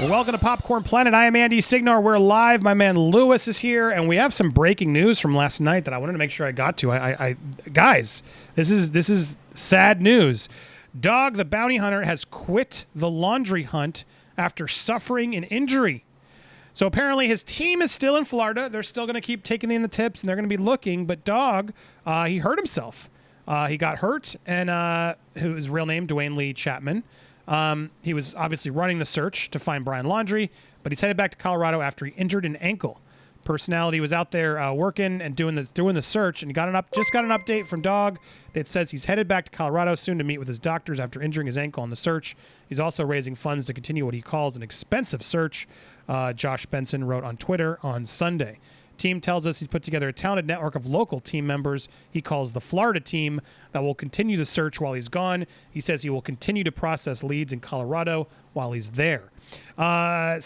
Welcome to Popcorn Planet. I am Andy Signor. We're live. My man Lewis is here, and we have some breaking news from last night that I wanted to make sure I got to. Guys, this is sad news. Dog the bounty hunter has quit the laundry hunt after suffering an injury. So apparently his team is still in Florida. They're still going to keep taking in the tips, and they're going to be looking. But Dog, he hurt himself. He got hurt, and his real name, Dwayne Lee Chapman. He was obviously running the search to find Brian Laundrie, but he's headed back to Colorado after he injured an ankle. Personality was out there working and doing the search, and just got an update from Dog that says he's headed back to Colorado soon to meet with his doctors after injuring his ankle on the search. He's also raising funds to continue what he calls an expensive search. Josh Benson wrote on Twitter on Sunday. Team tells us he's put together a talented network of local team members he calls the Florida team that will continue the search while he's gone. He says he will continue to process leads in Colorado while he's there. Bounty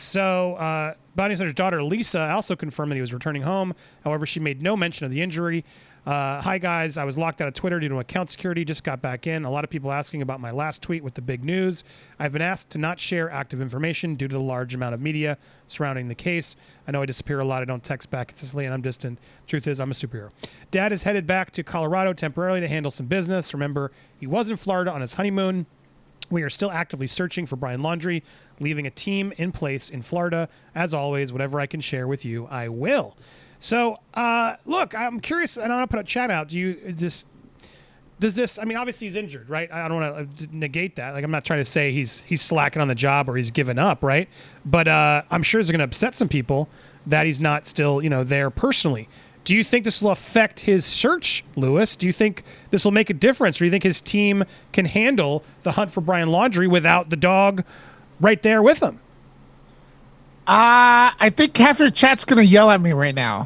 Hunter's daughter Lisa also confirmed that he was returning home. However, she made no mention of the injury. Hi guys, I was locked out of Twitter due to account security, just got back in. A lot of people asking about my last tweet with the big news. I've been asked to not share active information due to the large amount of media surrounding the case. I know I disappear a lot. I don't text back consistently, and I'm distant. Truth is, I'm a superhero. Dad is headed back to Colorado temporarily to handle some business. Remember, he was in Florida on his honeymoon. We are still actively searching for Brian Laundrie, leaving a team in place in Florida. As always, whatever I can share with you, I will. So, look, I'm curious, and I want to put a chat out. Does this, I mean, obviously he's injured, right? I don't want to negate that. Like, I'm not trying to say he's slacking on the job or he's given up, right? But I'm sure it's going to upset some people that he's not still, there personally. Do you think this will affect his search, Lewis? Do you think this will make a difference? Or do you think his team can handle the hunt for Brian Laundrie without the Dog right there with him? I think half your chat's going to yell at me right now.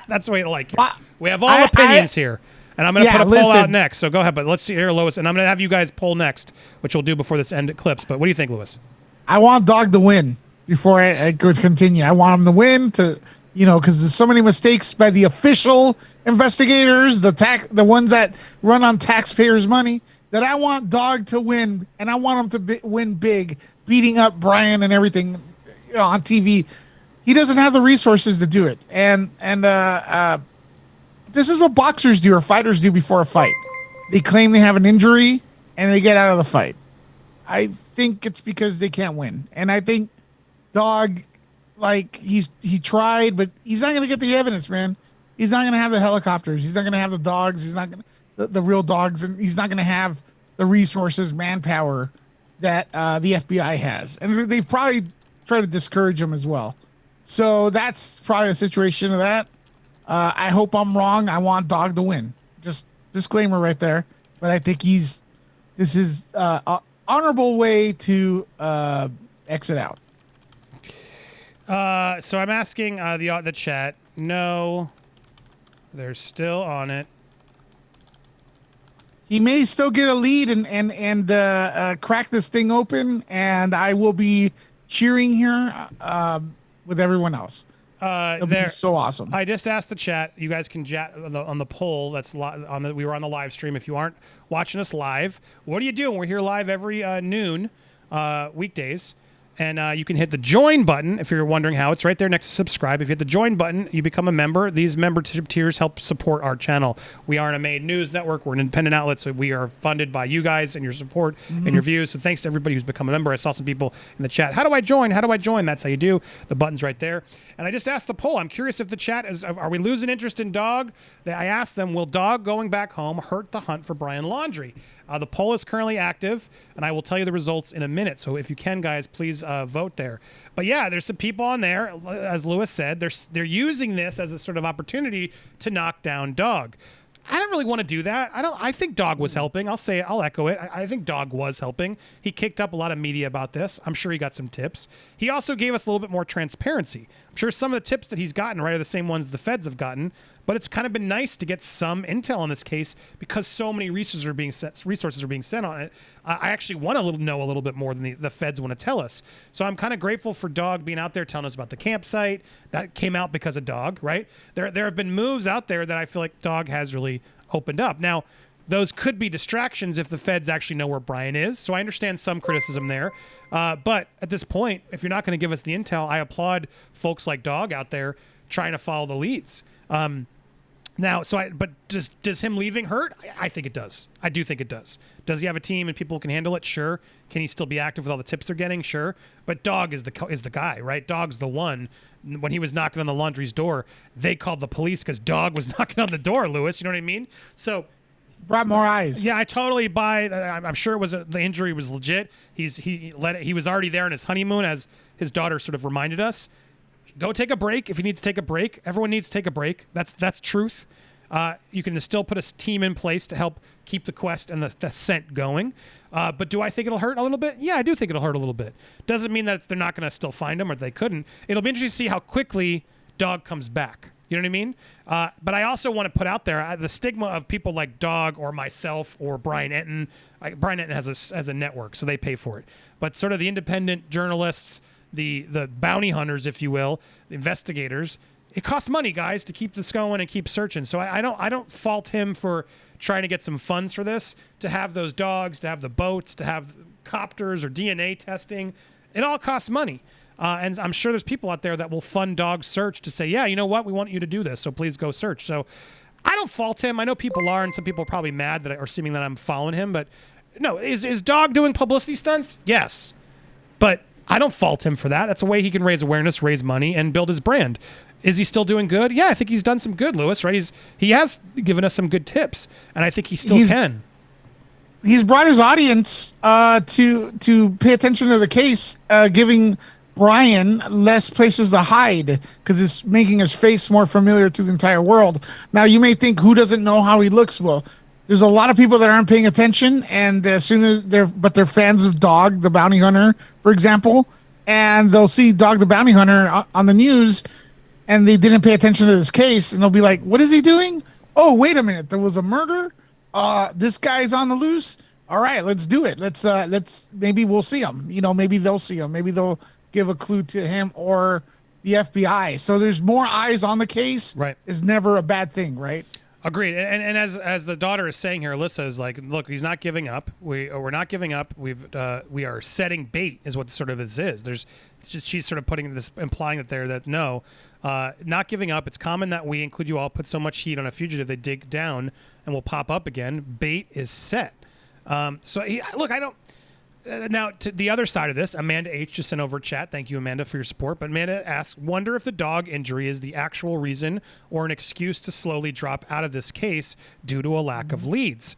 That's the way I like it. We have all opinions here. And I'm going to put a poll out next. So go ahead. But let's see here, Lewis. And I'm going to have you guys poll next, which we'll do before this end clips. But what do you think, Lewis? I want Dog to win before I could continue. I want him to win because there's so many mistakes by the official investigators, the ones that run on taxpayers' money, that I want Dog to win. And I want him to win big, beating up Brian and everything. On TV, he doesn't have the resources to do it, and this is what boxers do or fighters do before a fight. They claim they have an injury and they get out of the fight. I think it's because they can't win, and I think Dog, he tried, but he's not going to get the evidence, man. He's not going to have the helicopters. He's not going to have the dogs. He's not going to the real dogs, and he's not going to have the resources, manpower that the FBI has, and they've probably try to discourage him as well. So that's probably a situation of that. I hope I'm wrong. I want Dog to win. Just disclaimer right there. But I think this is an honorable way to exit out. So I'm asking the chat. No, they're still on it. He may still get a lead and crack this thing open, and I will be cheering here with everyone else. It'll be so awesome. I just asked the chat. You guys can chat on the poll. We were on the live stream. If you aren't watching us live, what are you doing? We're here live every noon weekdays. And you can hit the join button if you're wondering how. It's right there next to subscribe. If you hit the join button, you become a member. These member tiers help support our channel. We aren't a made news network. We're an independent outlet, so we are funded by you guys and your support and your views. So thanks to everybody who's become a member. I saw some people in the chat. How do I join? How do I join? That's how you do. The button's right there. And I just asked the poll. I'm curious if the chat are we losing interest in Dog? I asked them, will Dog going back home hurt the hunt for Brian Laundrie? The poll is currently active, and I will tell you the results in a minute. So if you can, guys, please vote there. But yeah, there's some people on there, as Lewis said, they're using this as a sort of opportunity to knock down Dog. I don't really want to do that. I think Dog was helping. I'll echo it. I think Dog was helping. He kicked up a lot of media about this. I'm sure he got some tips. He also gave us a little bit more transparency. I'm sure some of the tips that he's gotten, right, are the same ones the feds have gotten. But it's kind of been nice to get some intel on this case because so many resources are being sent on it. I actually want to know a little bit more than the feds want to tell us. So I'm kind of grateful for Dog being out there telling us about the campsite. That came out because of Dog, right? There have been moves out there that I feel like Dog has really opened up. Now, those could be distractions if the feds actually know where Brian is. So I understand some criticism there. But at this point, if you're not going to give us the intel, I applaud folks like Dog out there trying to follow the leads. But does him leaving hurt? I think it does. I do think it does. Does he have a team and people who can handle it? Sure. Can he still be active with all the tips they're getting? Sure. But Dog is the guy, right? Dog's the one. When he was knocking on the Laundrie's door, they called the police because Dog was knocking on the door, Lewis. You know what I mean? So brought more eyes. Yeah, I totally buy. I'm sure the injury was legit. He was already there on his honeymoon, as his daughter sort of reminded us. Go take a break if you need to take a break. Everyone needs to take a break. That's truth. You can still put a team in place to help keep the quest and the scent going. But do I think it'll hurt a little bit? Yeah, I do think it'll hurt a little bit. Doesn't mean that they're not going to still find him or they couldn't. It'll be interesting to see how quickly Dog comes back. You know what I mean? But I also want to put out there the stigma of people like Dog or myself or Brian Enton. Brian Enton has a network, so they pay for it. But sort of the independent journalists, the bounty hunters, if you will, the investigators, it costs money, guys, to keep this going and keep searching. So I don't fault him for trying to get some funds for this, to have those dogs, to have the boats, to have copters or DNA testing. It all costs money. And I'm sure there's people out there that will fund Dog's search to say, yeah, you know what? We want you to do this, so please go search. So I don't fault him. I know people are, and some people are probably mad that or seeming that I'm following him. But no, is Dog doing publicity stunts? Yes. But I don't fault him for that. That's a way he can raise awareness, raise money, and build his brand. Is he still doing good? Yeah, I think he's done some good, Lewis, right? He has given us some good tips, and I think he still can. He's brought his audience to pay attention to the case, giving Brian less places to hide because it's making his face more familiar to the entire world. Now, you may think, who doesn't know how he looks? Well, there's a lot of people that aren't paying attention, and as soon as they're fans of Dog the Bounty Hunter, for example, and they'll see Dog the Bounty Hunter on the news, and they didn't pay attention to this case, and they'll be like, what is he doing? Oh, wait a minute, there was a murder? This guy's on the loose? All right, let's do it. Let's maybe we'll see him. Maybe they'll see him. Maybe they'll give a clue to him or the FBI. So there's more eyes on the case. Right. Is never a bad thing, right? Agreed. And as the daughter is saying here, Alyssa is like, look, he's not giving up. We're not giving up. We are setting bait is what sort of this is. She's sort of putting this, implying that no, not giving up. It's common that we, include you all, put so much heat on a fugitive they dig down and will pop up again. Bait is set. Look, I don't. Now, to the other side of this, Amanda H. just sent over chat. Thank you, Amanda, for your support. But Amanda asks, wonder if the dog injury is the actual reason or an excuse to slowly drop out of this case due to a lack of leads.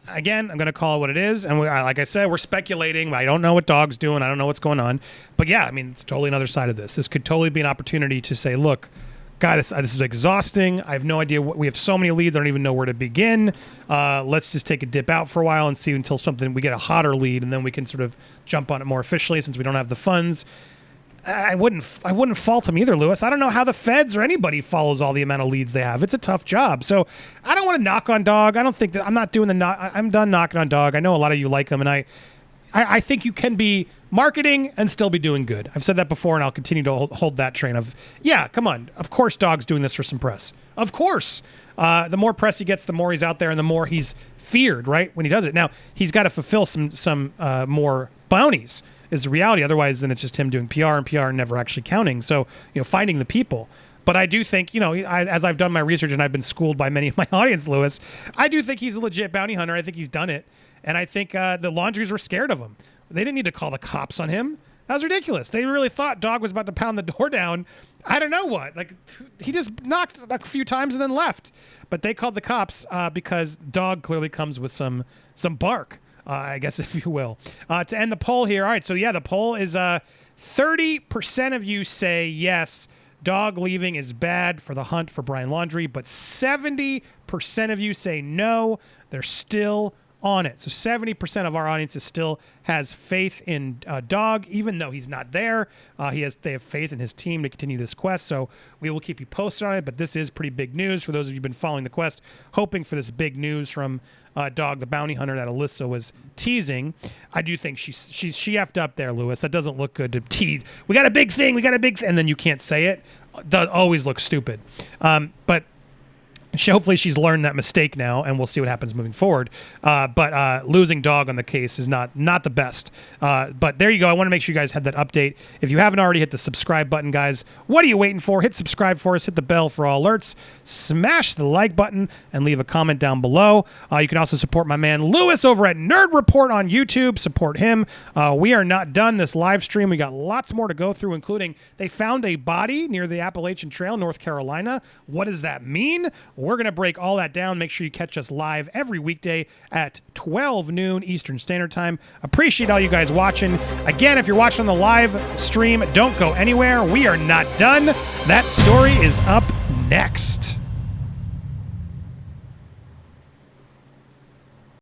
Again, I'm going to call it what it is. And like I said, we're speculating. I don't know what Dog's doing. I don't know what's going on. But yeah, I mean, it's totally another side of this. This could totally be an opportunity to say, look, God, this is exhausting. I have no idea. We have so many leads. I don't even know where to begin. Let's just take a dip out for a while and see until we get a hotter lead, and then we can sort of jump on it more officially since we don't have the funds. I wouldn't fault him either, Lewis. I don't know how the feds or anybody follows all the amount of leads they have. It's a tough job. So I don't want to knock on Dog. I don't think that I'm not doing I'm done knocking on Dog. I know a lot of you like him, and I think you can be marketing and still be doing good. I've said that before, and I'll continue to hold that train of, yeah, come on. Of course Dog's doing this for some press. Of course. The more press he gets, the more he's out there and the more he's feared, right, when he does it. Now, he's got to fulfill some more bounties is the reality. Otherwise, then it's just him doing PR and PR never actually counting. So, finding the people. But I do think, as I've done my research and I've been schooled by many of my audience, Lewis, I do think he's a legit bounty hunter. I think he's done it. And I think the Laundries were scared of him. They didn't need to call the cops on him. That was ridiculous. They really thought Dog was about to pound the door down. I don't know what. Like, he just knocked a few times and then left. But they called the cops because Dog clearly comes with some bark, I guess, if you will. To end the poll here. All right, so yeah, the poll is 30% of you say yes, Dog leaving is bad for the hunt for Brian Laundrie, but 70% of you say no, they're still on it. So 70% of our audience still has faith in Dog, even though he's not there. They have faith in his team to continue this quest. So we will keep you posted on it. But this is pretty big news for those of you who've been following the quest, hoping for this big news from Dog, the bounty hunter that Alyssa was teasing. I do think she effed up there, Lewis. That doesn't look good to tease. We got a big thing. And then you can't say it. Does always look stupid. But Hopefully she's learned that mistake now, and we'll see what happens moving forward. But losing dog on the case is not the best. But there you go. I want to make sure you guys had that update. If you haven't already, hit the subscribe button, guys. What are you waiting for? Hit subscribe for us. Hit the bell for all alerts. Smash the like button and leave a comment down below. You can also support my man Lewis over at Nerd Report on YouTube. Support him. We are not done this live stream. We got lots more to go through, including they found a body near the Appalachian Trail, North Carolina. What does that mean? We're going to break all that down. Make sure you catch us live every weekday at 12 noon Eastern Standard Time. Appreciate all you guys watching. Again, if you're watching on the live stream, don't go anywhere. We are not done. That story is up next.